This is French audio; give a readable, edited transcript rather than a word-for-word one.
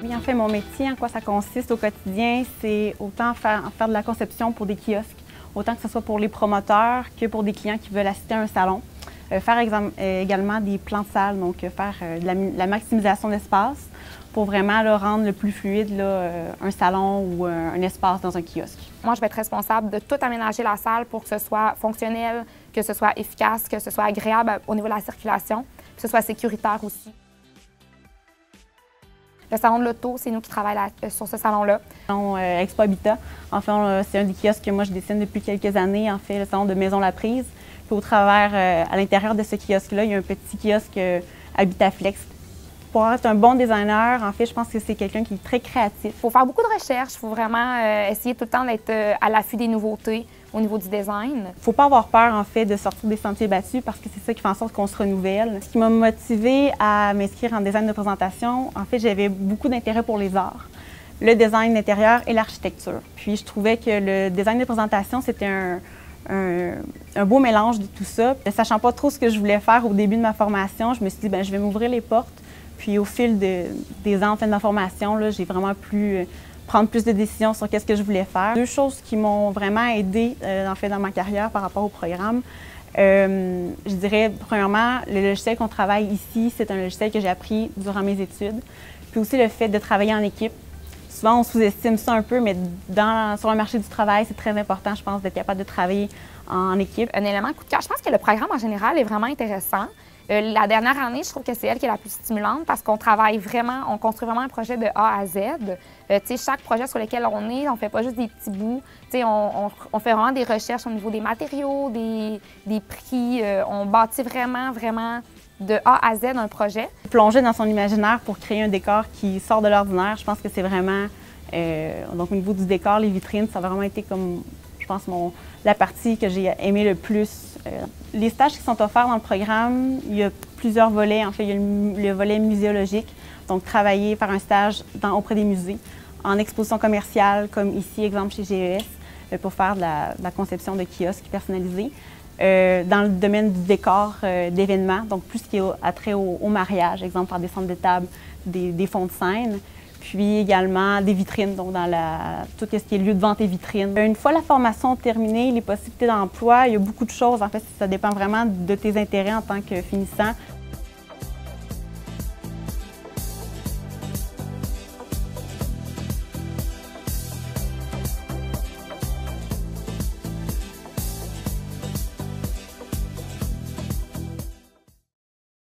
Oui, en fait, mon métier, en quoi ça consiste au quotidien, c'est autant faire de la conception pour des kiosques, autant que ce soit pour les promoteurs que pour des clients qui veulent assister à un salon. Faire également des plans de salle, donc faire de la maximisation d'espace pour vraiment là, rendre le plus fluide là, un salon ou un espace dans un kiosque. Moi, je vais être responsable de tout aménager la salle pour que ce soit fonctionnel, que ce soit efficace, que ce soit agréable au niveau de la circulation, que ce soit sécuritaire aussi. Le salon de l'auto, c'est nous qui travaillons sur ce salon-là. Le salon Expo Habitat, en fait, c'est un des kiosques que moi je dessine depuis quelques années, en fait, le salon de Maison La Prise. Puis au travers, à l'intérieur de ce kiosque-là, il y a un petit kiosque Habitat-Flex. Pour être un bon designer, en fait, je pense que c'est quelqu'un qui est très créatif. Il faut faire beaucoup de recherches, il faut vraiment essayer tout le temps d'être à l'affût des nouveautés au niveau du design. Il ne faut pas avoir peur, en fait, de sortir des sentiers battus parce que c'est ça qui fait en sorte qu'on se renouvelle. Ce qui m'a motivée à m'inscrire en design de présentation, en fait, j'avais beaucoup d'intérêt pour les arts, le design d'intérieur et l'architecture. Puis je trouvais que le design de présentation, c'était un beau mélange de tout ça. Ne sachant pas trop ce que je voulais faire au début de ma formation, je me suis dit, bien, je vais m'ouvrir les portes. Puis au fil des ans de ma formation, j'ai vraiment pu prendre plus de décisions sur qu'est-ce que je voulais faire. Deux choses qui m'ont vraiment aidée en fait, dans ma carrière par rapport au programme. Je dirais, premièrement, le logiciel qu'on travaille ici, c'est un logiciel que j'ai appris durant mes études. Puis aussi le fait de travailler en équipe. Souvent, on sous-estime ça un peu, mais sur le marché du travail, c'est très important, je pense, d'être capable de travailler en équipe. Un élément coup de cœur, je pense que le programme en général est vraiment intéressant. La dernière année, je trouve que c'est elle qui est la plus stimulante parce qu'on travaille vraiment, on construit vraiment un projet de A à Z. Chaque projet sur lequel on est, on fait pas juste des petits bouts. On fait vraiment des recherches au niveau des matériaux, des prix. On bâtit vraiment de A à Z un projet. Plonger dans son imaginaire pour créer un décor qui sort de l'ordinaire, je pense que c'est vraiment... donc au niveau du décor, les vitrines, ça a vraiment été comme, je pense, la partie que j'ai aimé le plus. Les stages qui sont offerts dans le programme, il y a plusieurs volets. En fait, il y a le volet muséologique, donc travailler, faire un stage auprès des musées, en exposition commerciale, comme ici, exemple chez GES, pour faire de la conception de kiosques personnalisés. Dans le domaine du décor d'événements, donc plus ce qui a trait au mariage, exemple faire des centres de table, des fonds de scène. Puis également des vitrines, donc dans tout ce qui est lieu de vente et vitrines. Une fois la formation terminée, les possibilités d'emploi, il y a beaucoup de choses. En fait, ça dépend vraiment de tes intérêts en tant que finissant.